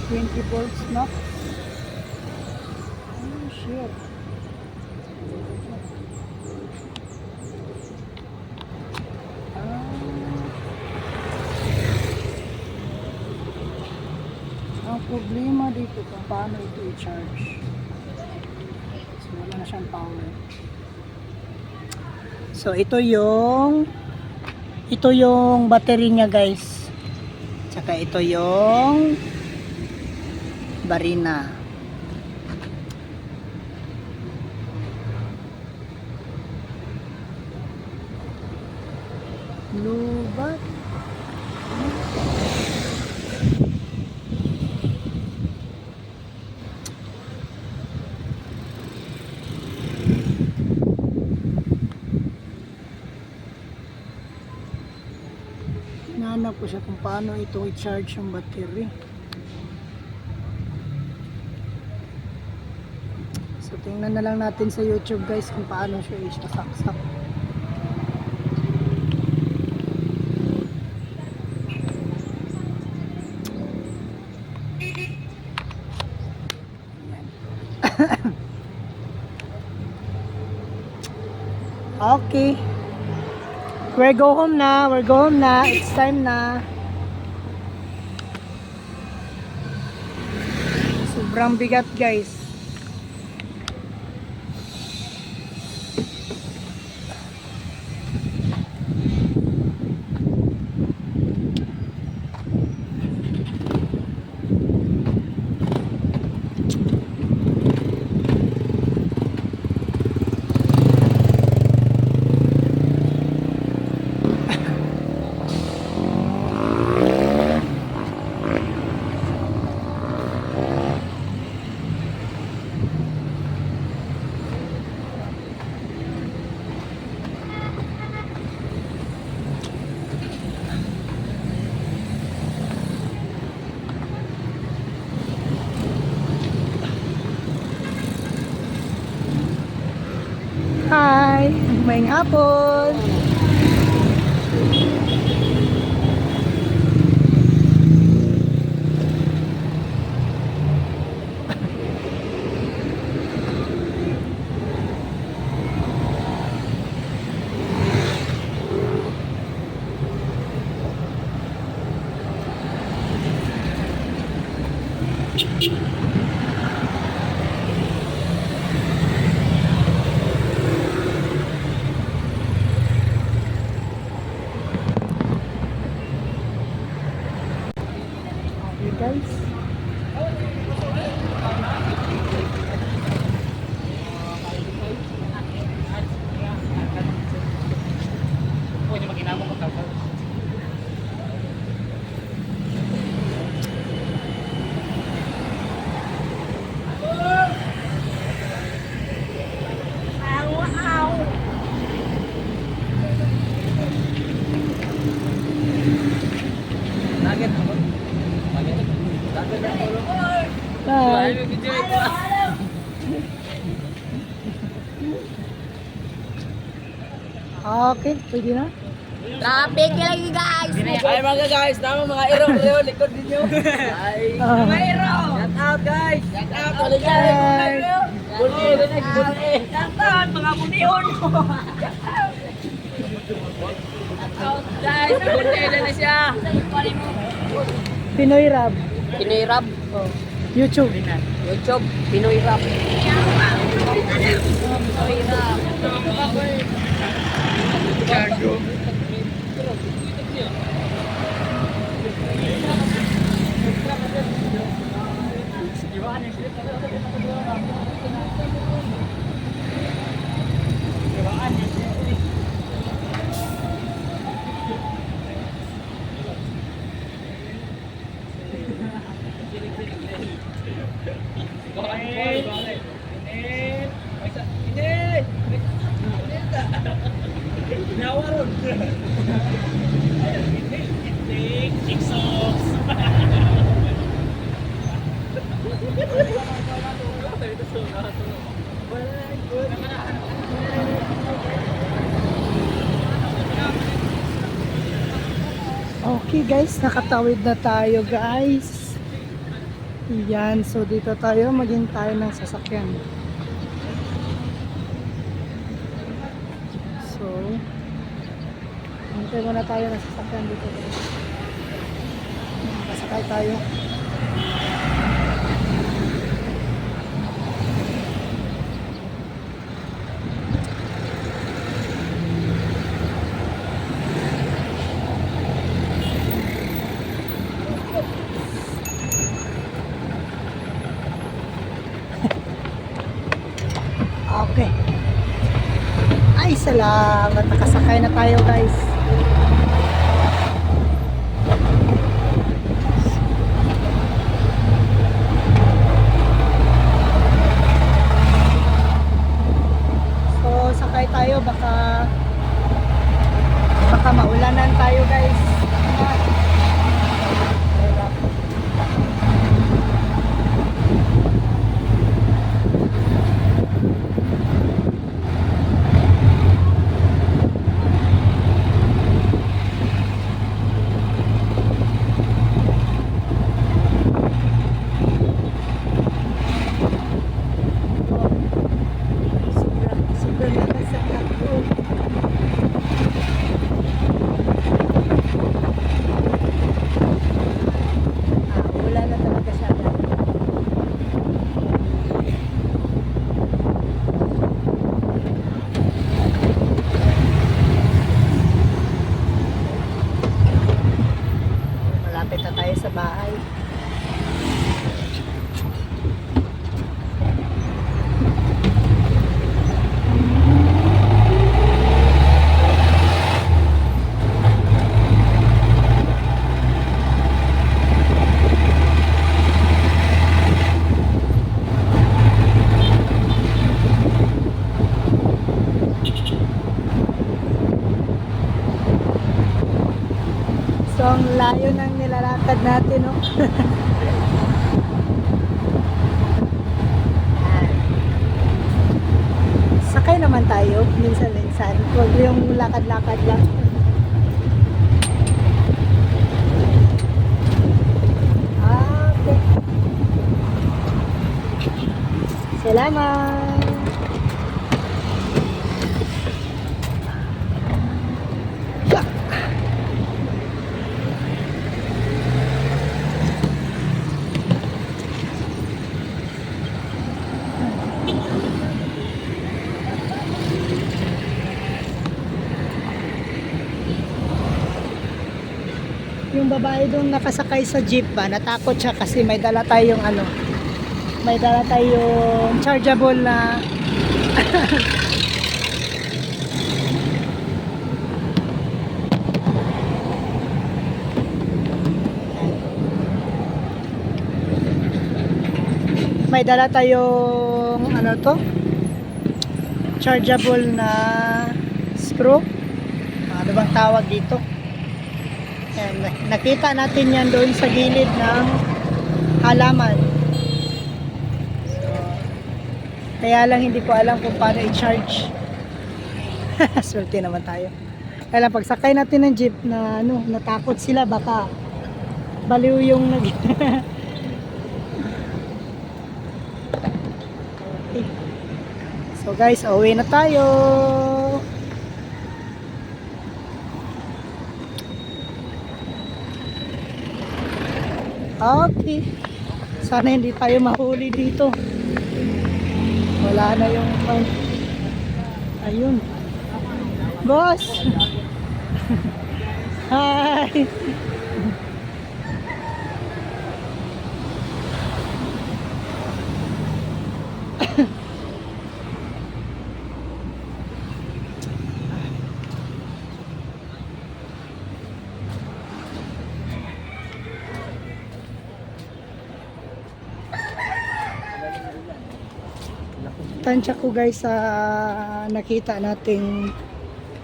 $20 na. Oh shit. Ang problema dito kung paano ito i-charge. So wala na siyang power. So ito yung battery niya guys. Tsaka ito yung barina. Lubat. Hinahanap ko siya kung paano ito i-charge yung battery. So tingnan na lang natin sa YouTube guys kung paano siya i-saksak. Okay. We're go home na. It's time na. Sobrang bigat guys. Hi! Maayong hapon! Okay, pwede na. Traffic lagi guys! Ay mga guys, tama mga iro likod ninyo. Ay, mga iro. Shout out guys. Shout out ulit guys. Shout out mga bunihon. Shout out guys, bunti na siya. Pinoy Rap. Pinoy Rap. Oh. YouTube. YouTube, Pinoy Rap. Okay guys, nakatawid na tayo guys. Yan, so dito tayo, maging tayo ng sasakyan. So, hintay muna tayo ng sasakyan dito guys. Pasakay tayo. Okay. Ay, salamat. Nakasakay na tayo, guys. So, sakay tayo. Baka maulanan tayo, guys. Sobrang lakas ang takbo. Wala na talaga siya. Malapit na tayo sa bahay. So, ang layo ng nilalakad natin, no? Sakay naman tayo, minsan-minsan. Huwag yung lakad-lakad lang. Okay. Salamat! Yung babae doon nakasakay sa jeep ba, natakot siya kasi may dala tayong chargeable na may dala tayong chargeable na screw. Ano bang tawag dito? Ayan, nakita natin yan doon sa gilid ng halaman. So, Kaya lang hindi ko alam kung paano i-charge. Swerte naman tayo. Kaya lang pagsakay natin ng jeep na ano, natakot sila baka baliw yung nag Okay. So guys, uwi na tayo. Okay. Sana hindi tayo mahuli dito. Wala na yung ayun. Boss. Hi. Tansya ko guys sa nakita nating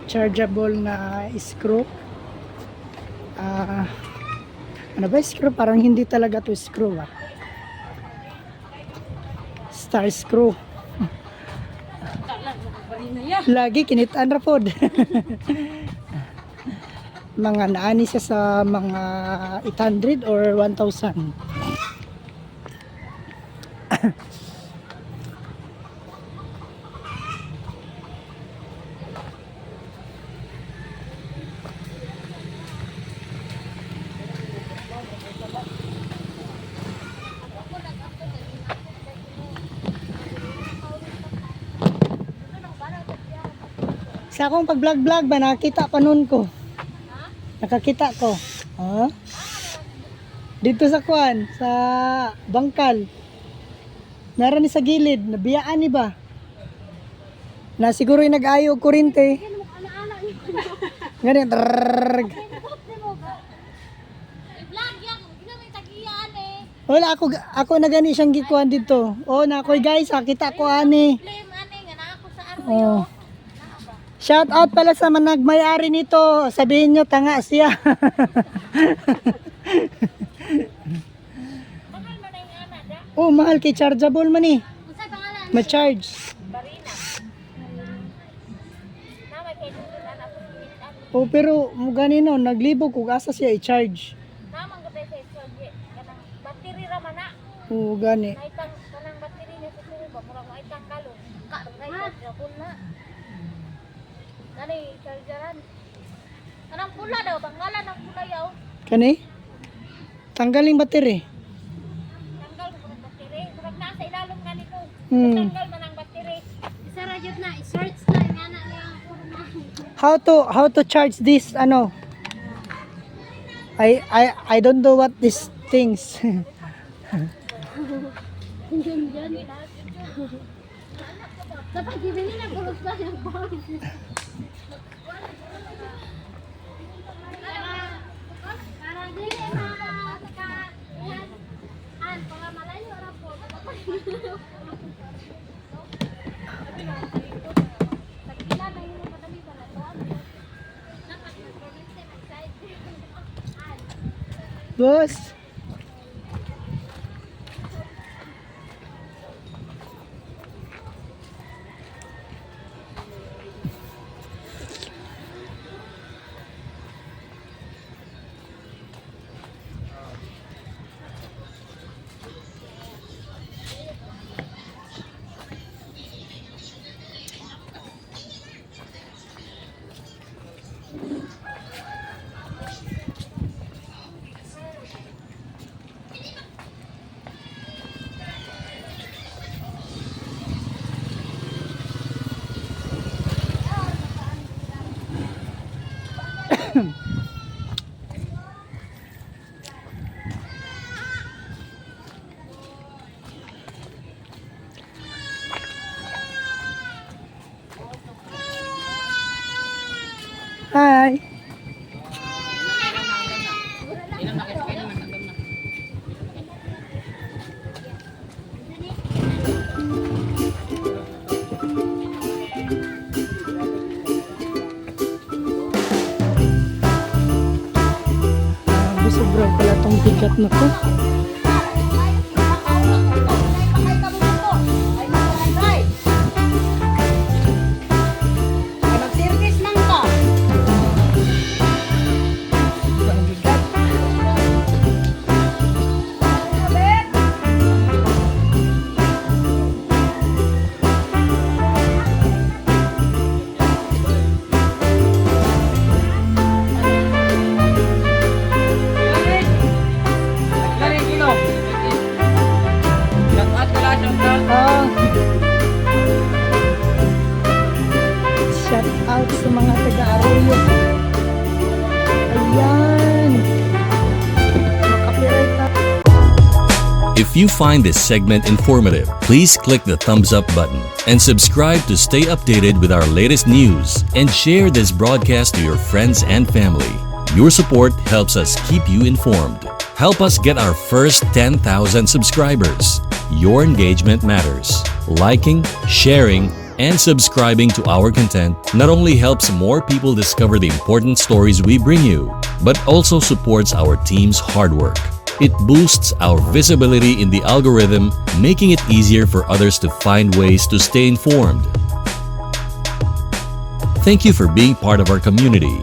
chargeable na screw. Ano ba screw? Parang hindi talaga to screw Star screw. Lagi kinitaan ra pod. Mga naani siya sa mga 800 or 1,000. Sa akong pag-vlog-vlog ba, nakakita pa nun ko. Nakakita ko. Ha? Dito sa kuan, sa bangkal. Nara ni sa gilid, nabiyaan ni ba? Na siguro yung nag-ayo og kurente. Ganyan. I-vlog yan. Hindi naman tagiyaan eh. Wala, ako na gani siyang gikuan dito. Oh, nakoy guys, kita ko ani. Flame ani nga na ako sa araw. Oh. Shout out pala sa nagmay-ari nito. Sabihin nyo, tanga siya. Mahal mo na yung ana da. Oh, mahal kay chargeable man eh. Unsay pangalan? Ma-charge. Barina. Nama kay dito na ako sa Oh, pero mo ganino, naglibo kung asa siya i-charge. Namang gabay sa isogye. Kanang battery ra man na. Oh, gani. Naitang kanang battery niya sa sini ba murag maitang galon. Kay sa pula. Nani chargeran. Kanang pula daw tanggalan ang pula yaw. Kani? Tanggaling battery. Tanggal ko ng battery. Murag na sa ilalom ganito. Tanggal man ang battery. Isa ra jud na i-search na nga na niya kurma. How to charge this ano? I don't know what these things. Dapat gibili na pulos ba yung phone? Parang dili na saka an para malayo ra po. Tagila na yun madami ba na to? Dapat mag-connect sa side. Boss. Hi. Sobrang pala tong bigat na to. If you find this segment informative, please click the thumbs up button and subscribe to stay updated with our latest news and share this broadcast to your friends and family. Your support helps us keep you informed. Help us get our first 10,000 subscribers. Your engagement matters. Liking, sharing, and subscribing to our content not only helps more people discover the important stories we bring you, but also supports our team's hard work. It boosts our visibility in the algorithm, making it easier for others to find ways to stay informed. Thank you for being part of our community.